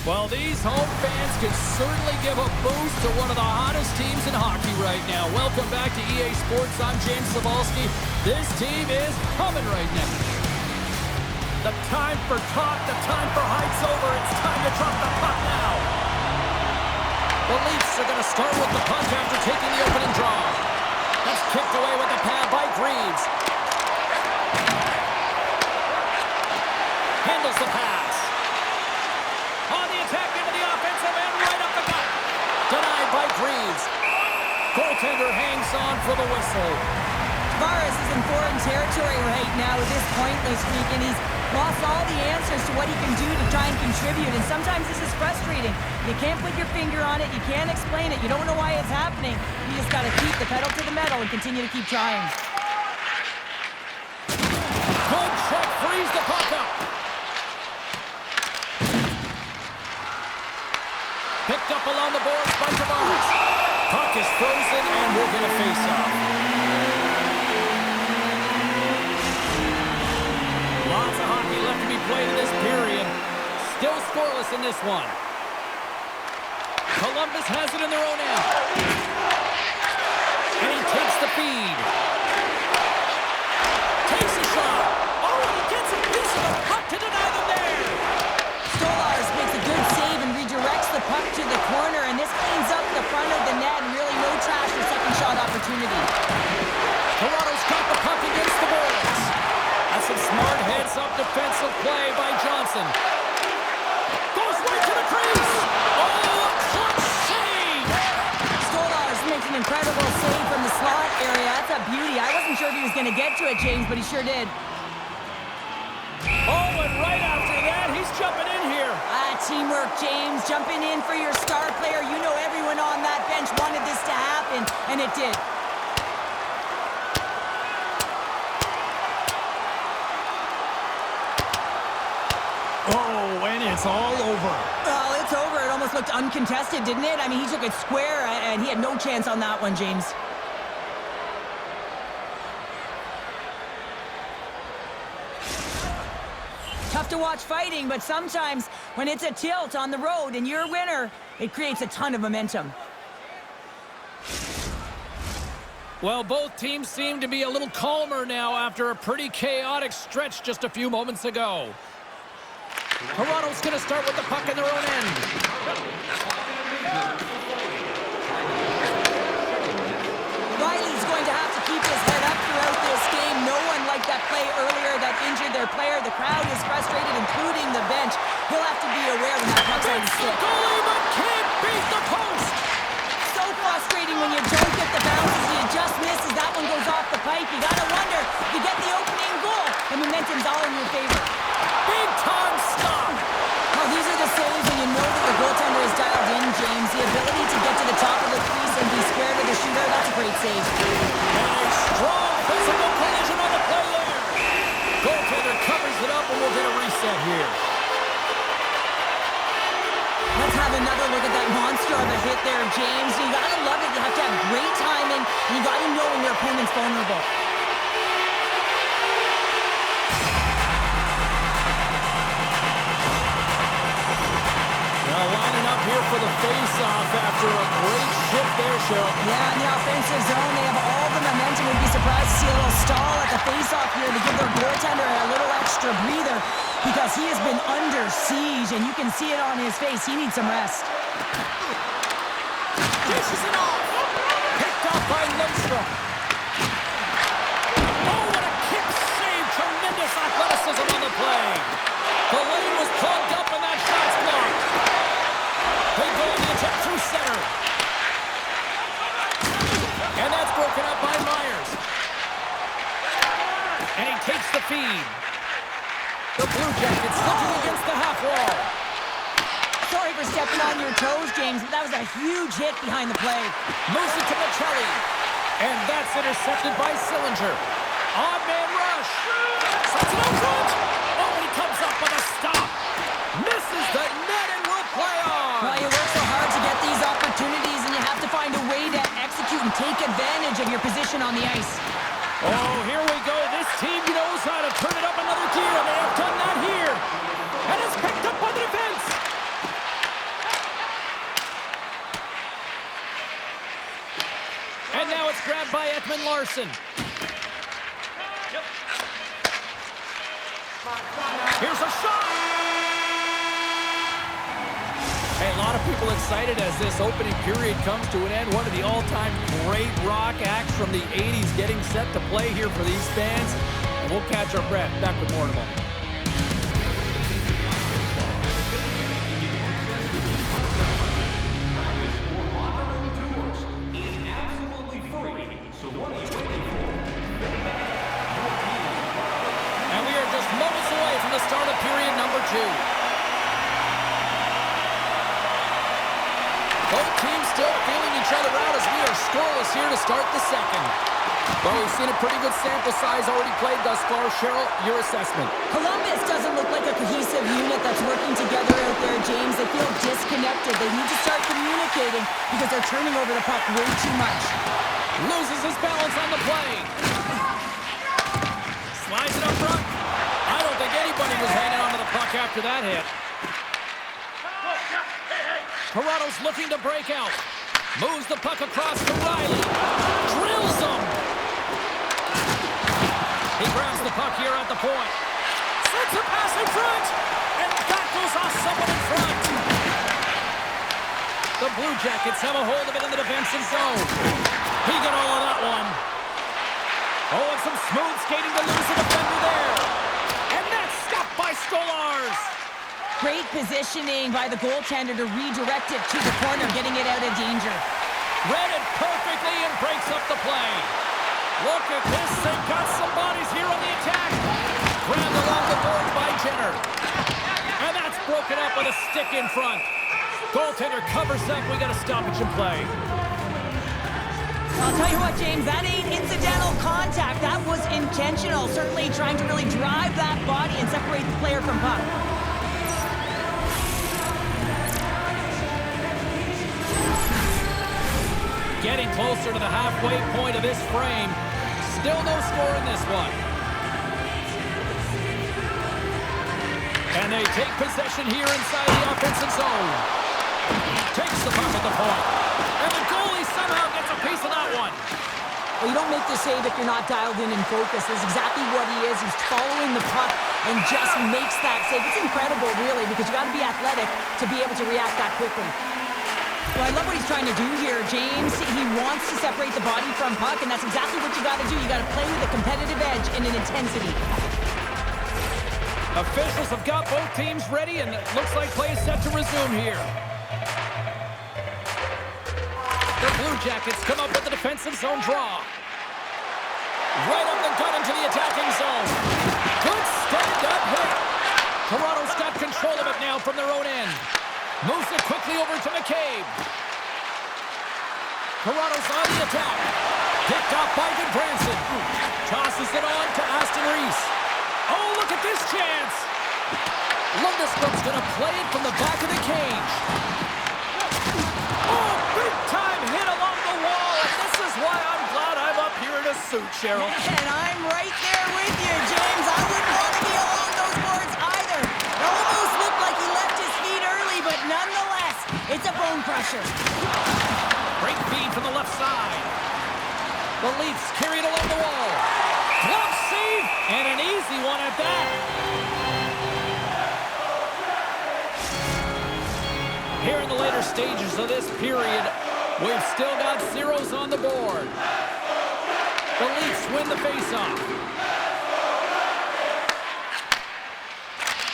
Well, these home fans could certainly give a boost to one of the hottest teams in hockey right now. Welcome back to EA Sports. I'm James Cybulski. This team is humming right now. The time for talk, the time for hype's over. It's time to drop the puck now. The Leafs are going to start with the puck after taking the opening draw. That's kicked away with the pad by Greaves. Handles the pass. On the attack into the offensive end, right up the gut. Denied by Greaves. Goaltender hangs on for the whistle. Tavares is in foreign territory right now with this pointless streak, and he's lost all the answers to what he can do to try and contribute, and sometimes this is frustrating. You can't put your finger on it, you can't explain it, you don't know why it's happening. You just got to keep the pedal to the metal and continue to keep trying. Good check, frees the puck up. Picked up along the boards by Tavares. Puck is frozen, and we're going to face off. Lots of hockey left to be played in this period. Still scoreless in this one. Columbus has it in their own end. And he takes the feed. Takes a shot. Oh, and he gets a piece of the puck to deny them there. Stolarz makes a good save and redirects the puck to the corner, and this cleans up the front of the net, and really no trash for second shot opportunity. Toronto's got the puck against the boards. That's some smart heads-up defensive play by Johnson. Goes right to the crease. Oh, a clutch save. Stolarz makes an incredible save from the slot area. That's a beauty. I wasn't sure if he was going to get to it, James, but he sure did. Oh, and right after that, he's jumping in here. Teamwork, James. Jumping in for your star player. You know everyone on that bench wanted this to happen, and it did. Oh, and it's all over. Well, it's over. It almost looked uncontested, didn't it? I mean, he took it square, and he had no chance on that one, James. Tough to watch fighting, but sometimes when it's a tilt on the road and you're a winner, it creates a ton of momentum. Well, both teams seem to be a little calmer now after a pretty chaotic stretch just a few moments ago. Toronto's going to start with the puck in their own end. Riley's going to have to keep his head up throughout this game. No one liked that play earlier that injured their player. The crowd is frustrated, including the bench. He'll have to be aware when that puck's on the stick. Goalie, but can't beat the post. So frustrating when you don't get the bounces. You just misses. That one goes off the pipe. You got to wonder, you get the opening goal. The momentum's all in your favor. Big time stop. Well, these are the saves when you know that the goaltender is dialed in, James. The ability to get to the top of the crease and be square to the shooter, that's a great save. And a strong physical collision on the play there. Goaltender covers it up, and we'll get a reset here. Let's have another look at that monster of a hit there, James. You got to love it. You have to have great timing, and you got to know when your opponent's vulnerable. Lining up here for the face-off after a great shift there, Cheryl. Yeah, in the offensive zone, they have all the momentum. We'd be surprised to see a little stall at the face-off here to give their goaltender a little extra breather because he has been under siege, and you can see it on his face. He needs some rest. Dishes it off. Picked off by Lundstrom. Oh, what a kick save. Tremendous athleticism on the play. The lane was plugged up, and that shot's blocked. They go in the attack through center. And that's broken up by Myers. And he takes the feed. The Blue Jackets looking against the half wall. Sorry for stepping on your toes, James, but that was a huge hit behind the play. Moves it to Michelli. And that's intercepted by Sillinger. Odd man rush. Sets it out front. Oh, and he comes up with a stop. Misses the net, and will play on. Well, you work so hard to get these opportunities, and you have to find a way to execute and take advantage of your position on the ice. Oh, here we go. This team knows how to turn it up another gear, and they have done that here. And it's picked up by the defense. Pass grabbed by Ekman Larson. Here's a shot! Hey, a lot of people excited as this opening period comes to an end. One of the all-time great rock acts from the 80s getting set to play here for these fans. And we'll catch our breath. Back with more in a moment. And we are just moments away from the start of period number 2. Both teams still feeling each other out as we are scoreless here to start the second. Well, we've seen a pretty good sample size already played thus far. Cheryl, your assessment. Columbus doesn't look like a cohesive unit that's working together out there, James. They feel disconnected. They need to start communicating because they're turning over the puck way too much. Loses his balance on the play. Slides it up front. I don't think anybody was hanging onto the puck after that hit. Toronto's looking to break out. Moves the puck across to Riley. Drills him. He grabs the puck here at the point. Sets a pass in front. And that goes off someone in front. The Blue Jackets have a hold of it in the defensive zone. He got all of that one. Oh, and some smooth skating to lose the defender there. And that's stopped by Stolarz. Great positioning by the goaltender to redirect it to the corner, getting it out of danger. Read it perfectly and breaks up the play. Look at this. They've got some bodies here on the attack. Grabbed along the board by Jenner. And that's broken up with a stick in front. Goaltender covers up. We got a stoppage in play. I'll tell you what, James, that ain't incidental contact. That was intentional. Certainly trying to really drive that body and separate the player from puck. Getting closer to the halfway point of this frame. Still no score in this one. And they take possession here inside the offensive zone. Takes the puck at the point. And the goalie somehow gets a piece of that one. Well, you don't make the save if you're not dialed in and focused. That's exactly what he is. He's following the puck and just makes that save. It's incredible, really, because you got to be athletic to be able to react that quickly. Well, I love what he's trying to do here, James. He wants to separate the body from puck, and that's exactly what you got to do. You got to play with a competitive edge and an intensity. Officials have got both teams ready, and it looks like play is set to resume here. The Blue Jackets come up with the defensive zone draw. Right up the gut into the attacking zone. Good stand-up hit. Toronto's got control of it now from their own end. Moves it quickly over to McCabe. Toronto's on the attack. Picked up by Goodbranson. Tosses it on to Aston Reese. Oh, look at this chance. Lundeskog's going to play it from the back of the cage. Oh, big-time hit along the wall. And this is why I'm glad I'm up here in a suit, Cheryl. And I'm right there with you, James. I wouldn't want to be along those boards either. It almost looked like he left his feet early, but nonetheless, it's a bone crusher. Great feed from the left side. The Leafs carry it along the wall. Glove save, and an easy one at that. Here in the later stages of this period, we've still got zeros on the board. The Leafs win the faceoff.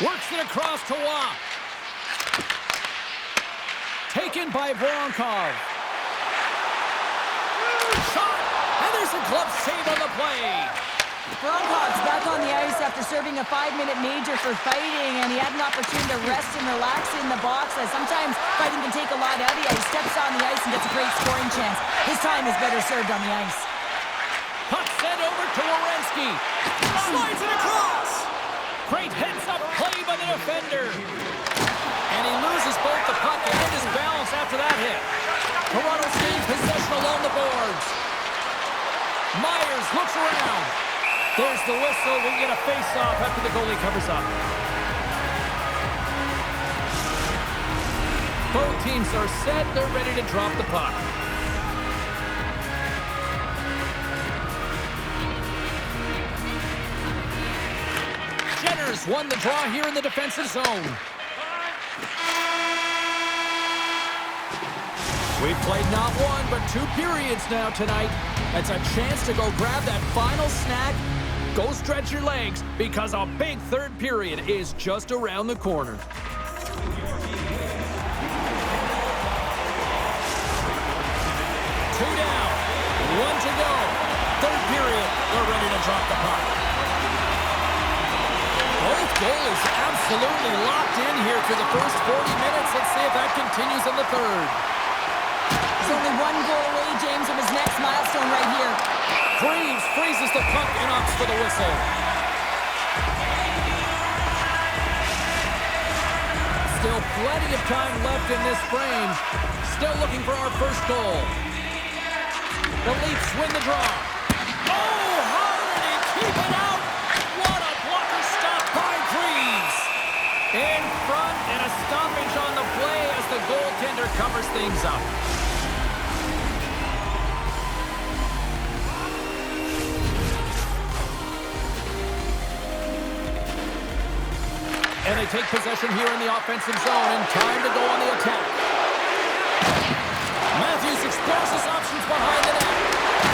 Works it across to Waugh. Taken by Voronkov. Shot, and there's a glove save on the play. Voronkhov's back on the ice after serving a 5-minute major for fighting, and he had an opportunity to rest and relax in the box, as sometimes fighting can take a lot out of you. He steps on the ice and gets a great scoring chance. His time is better served on the ice. Puck sent over to Werenski. Slides it across. Great heads-up play by the defender. And he loses both the puck and his balance after that hit. Toronto gains possession along the boards. Myers looks around. There's the whistle. We get a face-off after the goalie covers up. Both teams are set. They're ready to drop the puck. Leafs won the draw here in the defensive zone. We've played not one, but 2 periods now tonight. It's a chance to go grab that final snack. Go stretch your legs, because a big third period is just around the corner. 2 down, 1 to go. Third period, they're ready to drop the puck. Both goalies absolutely locked in here for the first 40 minutes. Let's see if that continues in the third. He's only 1 goal away, James, from his next milestone right here. Freeze freezes the puck and opts for the whistle. Still plenty of time left in this frame. Still looking for our first goal. The Leafs win the draw. Oh, how did he keep it out? What a blocker stop by Freeze. In front and a stoppage on the play as the goaltender covers things up. And they take possession here in the offensive zone, and time to go on the attack. Matthews explores his options behind the net.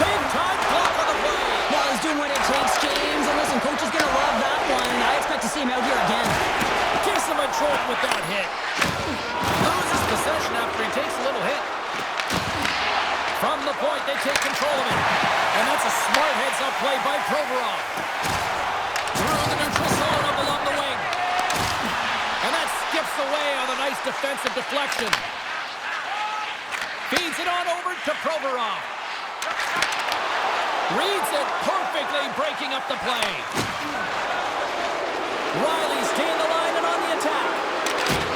Big time block on the play. Well, he's doing what it takes, James. And listen, coach is going to love that one, and I expect to see him out here again. Gives him a jolt with that hit. Loses possession after he takes a little hit. From the point, they take control of it. And that's a smart heads-up play by Provorov. Through the neutral zone up along the wing. And that skips away on a nice defensive deflection. Feeds it on over to Provorov. Reads it perfectly, breaking up the play. Riley's gained the line and on the attack.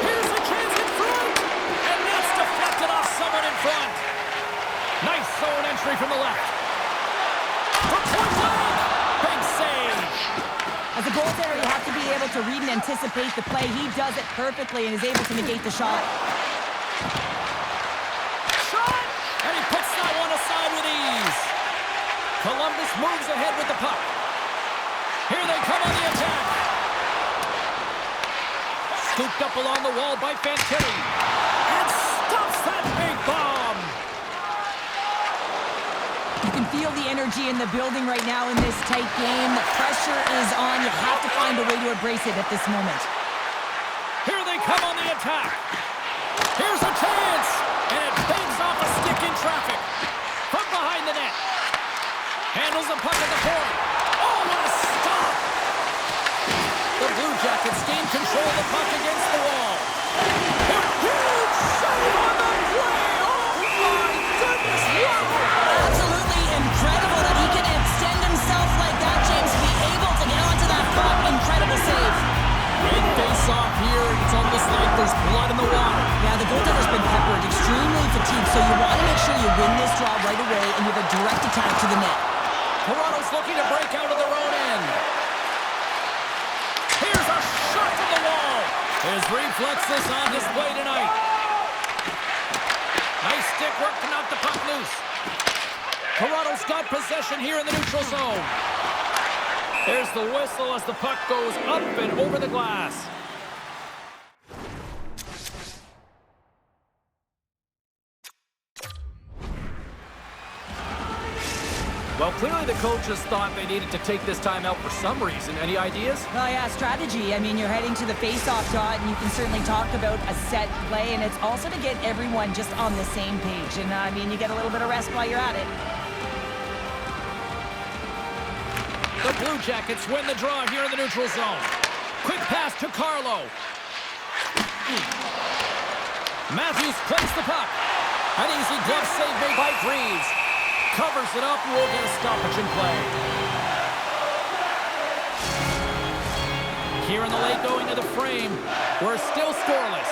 Here's a chance in front. And that's deflected off someone in front. Nice zone entry from the left. From point blank. Big save. As a goaltender, you have to be able to read and anticipate the play. He does it perfectly and is able to negate the shot. Shot! And he puts that one aside with ease. Columbus moves ahead with the puck. Here they come on the attack. Scooped up along the wall by Fantilli. And stops that big bomb. You can feel the energy in the building right now in this tight game. The pressure is on. You have to find a way to embrace it at this moment. Here they come on the attack. Here's a chance. And it bangs off a stick in traffic. From behind the net. Handles the puck at the point. Oh, what a stop. The Blue Jackets gain control of the puck against the wall. A huge save on the play. Oh, my goodness. Wow. Absolutely incredible that he can extend himself like that, James, to be able to get onto that puck. Incredible save. Great face-off here. It's almost like there's blood in the water. Yeah, the goaltender's been peppered, extremely fatigued, so you want to make sure you win this draw right away and you have a direct attack to the net. Toronto's looking to break out of their own end. Here's a shot from the wall. His reflexes on display tonight. Nice stick work to knock the puck loose. Toronto's got possession here in the neutral zone. There's the whistle as the puck goes up and over the glass. Well, clearly the coaches thought they needed to take this time out for some reason. Any ideas? Well, yeah, strategy. I mean, you're heading to the face-off dot, and you can certainly talk about a set play, and it's also to get everyone just on the same page. And, I mean, you get a little bit of rest while you're at it. The Blue Jackets win the draw here in the neutral zone. Quick pass to Carlo. Matthews plays the puck. An easy glove save made by Greaves. Covers it up, we'll get a stoppage in play. Here in the late going of the frame, we're still scoreless.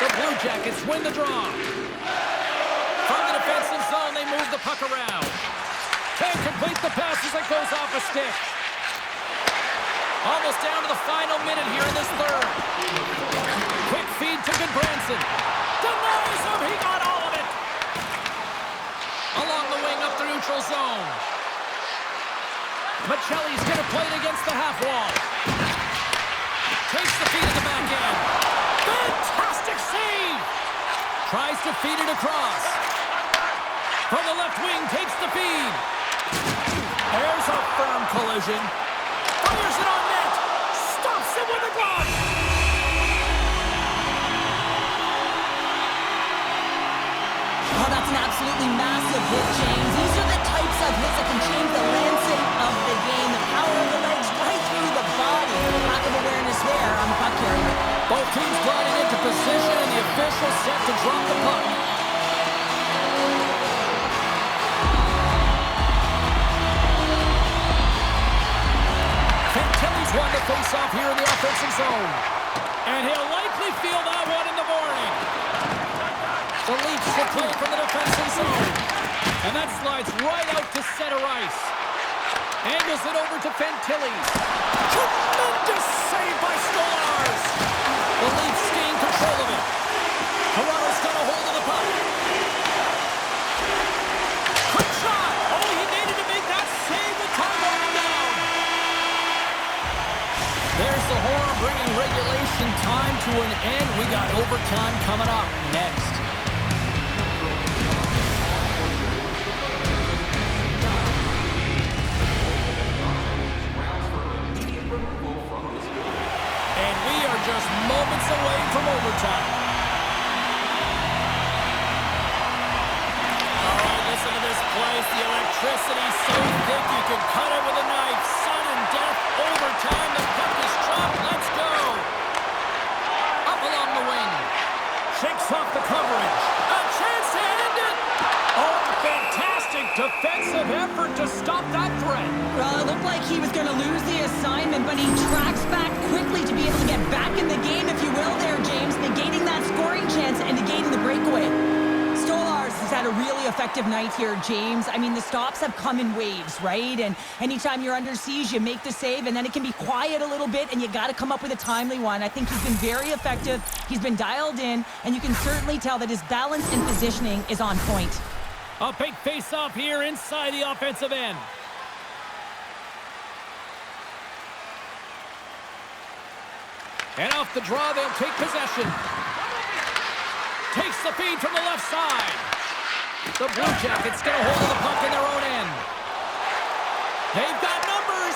The Blue Jackets win the draw. From the defensive zone, they move the puck around. Can't complete the pass as it goes off a stick. Almost down to the final minute here in this third. Quick feed to Goodbranson. Denies him, he got all of it. Along the wing up the neutral zone. Michelli's going to play it against the half wall. Takes the feed at the back end. Fantastic save! Tries to feed it across. From the left wing, takes the feed. There's a firm collision. Fires it on net. Stops it with a glove. Oh, that's an absolutely massive hit, James. These are the types of hits that can change the landscape of the game. The power of the legs right through the body. Lack of awareness there on the puck carrier. Both teams gliding into position, and the official set to drop the puck. Fantilli's won the face-off here in the offensive zone. And he'll likely feel that one in the morning. The Leafs will play from the defensive zone. And that slides right out to center ice. Angles it over to Fantilli. Tremendous save by Stolarz. The Leafs gain control of it. Toronto's got a hold of the puck. Quick shot. Oh, he needed to make that save with time running down. There's the horn bringing regulation time to an end. We got overtime coming up next. Just moments away from overtime. All right, listen to this place. The electricity's so thick you can cut it with a knife. Sudden death, overtime. The puck is dropped. Let's go. Up along the wing. Shakes off the coverage. A chance to end it. Oh, fantastic defensive effort to stop that threat. Well, it looked like he was going to lose the assignment, but he tracks back quickly to be able to get back in the game, if you will there, James, negating that scoring chance and negating the breakaway. Stolarz has had a really effective night here, James. I mean, the stops have come in waves, right? And anytime you're under siege, you make the save, and then it can be quiet a little bit, and you got to come up with a timely one. I think he's been very effective. He's been dialed in, and you can certainly tell that his balance and positioning is on point. A big face-off here inside the offensive end. And off the draw, they'll take possession. Takes the feed from the left side. The Blue Jackets get a hold of the puck in their own end. They've got numbers.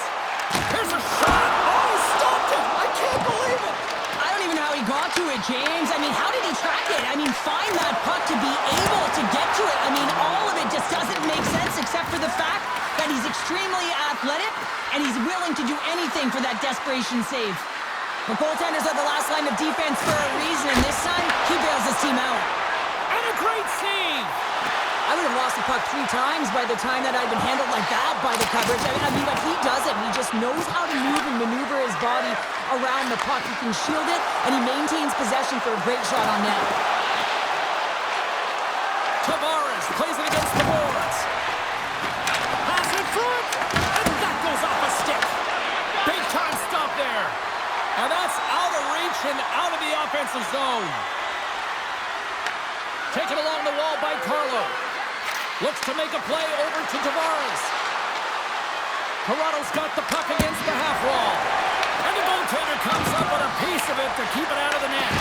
Here's a shot. Oh, stopped it. I can't believe it. I don't even know how he got to it, James. I mean, how did he track it? I mean, find that puck to be able to get to it. I mean, all of it just doesn't make sense except for the fact that he's extremely athletic and he's willing to do anything for that desperation save. The goaltenders are the last line of defense for a reason, and this time, he bails his team out. And a great save! I would have lost the puck 3 times by the time that I'd been handled like that by the coverage. I mean, but he doesn't. He just knows how to move and maneuver his body around the puck. He can shield it, and he maintains possession for a great shot on net. Tavares plays it against the boards. Pass in front, and that goes off a stick. Big time stop there. And that's out of reach and out of the offensive zone. Taken along the wall by Carlo. Looks to make a play over to Tavares. Toronto's got the puck against the half wall. And the goaltender comes up with a piece of it to keep it out of the net.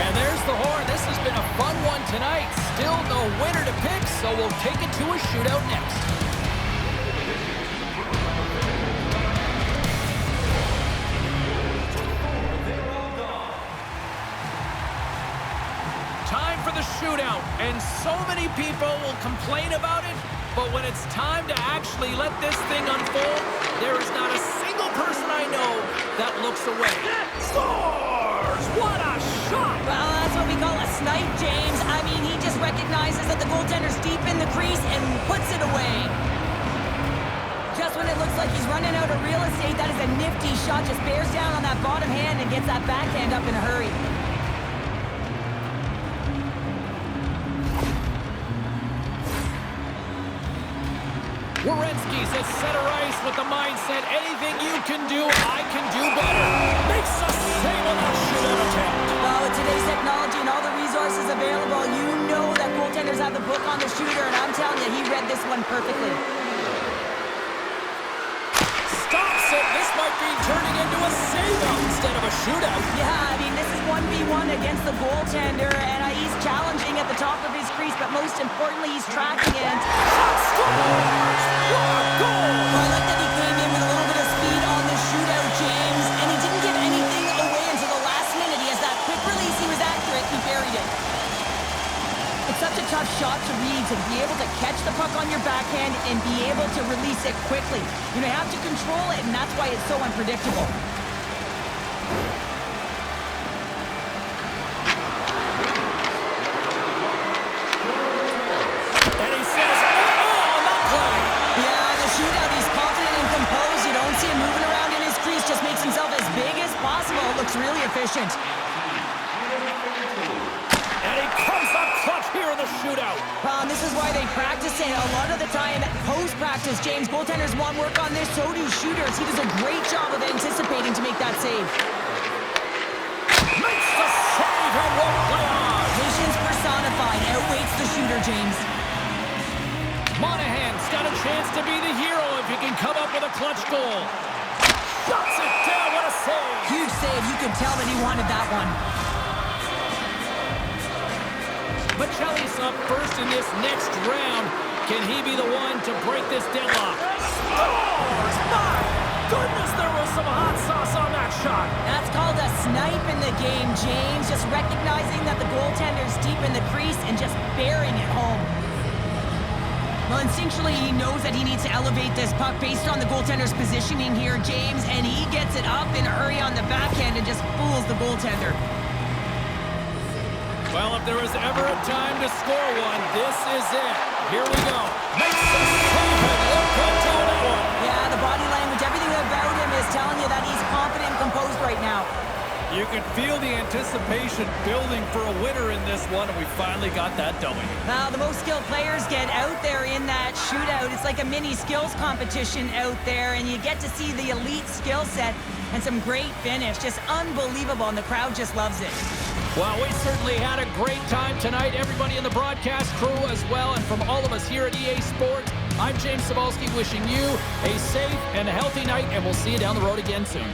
And there's the horn. This has been a fun one tonight. Still no winner to pick, so we'll take it to a shootout next. Time for the shootout, and so many people will complain about it, but when it's time to actually let this thing unfold, there is not a single person I know that looks away. Scores! What a shot! Well, that's what we call a snipe, James. I mean, he just recognizes that the goaltender's deep in the crease and puts it away. Just when it looks like he's running out of real estate, that is a nifty shot. Just bears down on that bottom hand and gets that backhand up in a hurry. Werenski's at center ice with the mindset, anything you can do, I can do better. Makes a save on that shootout attempt. Well, with today's technology and all the resources available, you know that goaltenders have the look on the shooter, and I'm telling you, he read this one perfectly. Stops it. This might be turning into a save-out instead of a shootout. Yeah, I mean, this is 1v1 against the goaltender, and he's challenging at the top of his crease, but most importantly, he's tracking it. Scores! What a goal! I like that he came in with a little bit of speed on the shootout, James, and he didn't give anything away until the last minute. He has that quick release. He was accurate. He buried it. It's such a tough shot to read, to be able to catch the puck on your backhand and be able to release it quickly. You know, you have to control it, and that's why it's so unpredictable. And he says, oh, on that play. Yeah, the shootout, he's confident and composed. You don't see him moving around in his crease, just makes himself as big as possible. Looks really efficient. And he comes up clutch here in the shootout. This is why they practice it a lot of the time. Post-practice, James, goaltenders want work on this, so do shooters. He does a great job of anticipating to make that save. Makes the save and won't play on. Patience personified outweighs the shooter, James. Monahan's got a chance to be the hero if he can come up with a clutch goal. Shuts it down. What a save. Huge save. You could tell that he wanted that one. Michelli's up first in this next round. Can he be the one to break this deadlock? Scores! My goodness, there was some hot sauce on that shot. That's called a snipe in the game, James. Just recognizing that the goaltender's deep in the crease and just burying it home. Well, instinctually, he knows that he needs to elevate this puck based on the goaltender's positioning here, James, and he gets it up in a hurry on the backhand and just fools the goaltender. Well, if there was ever a time to score one, this is it. Here we go. Makes the save and look good to that one. Yeah, the body language, everything about him is telling you that he's confident and composed right now. You can feel the anticipation building for a winner in this one, and we finally got that W. Now, the most skilled players get out there in that shootout. It's like a mini skills competition out there, and you get to see the elite skill set and some great finish. Just unbelievable, and the crowd just loves it. Well, we certainly had a great time tonight. Everybody in the broadcast crew as well, and from all of us here at EA Sports, I'm James Cybulski wishing you a safe and healthy night, and we'll see you down the road again soon.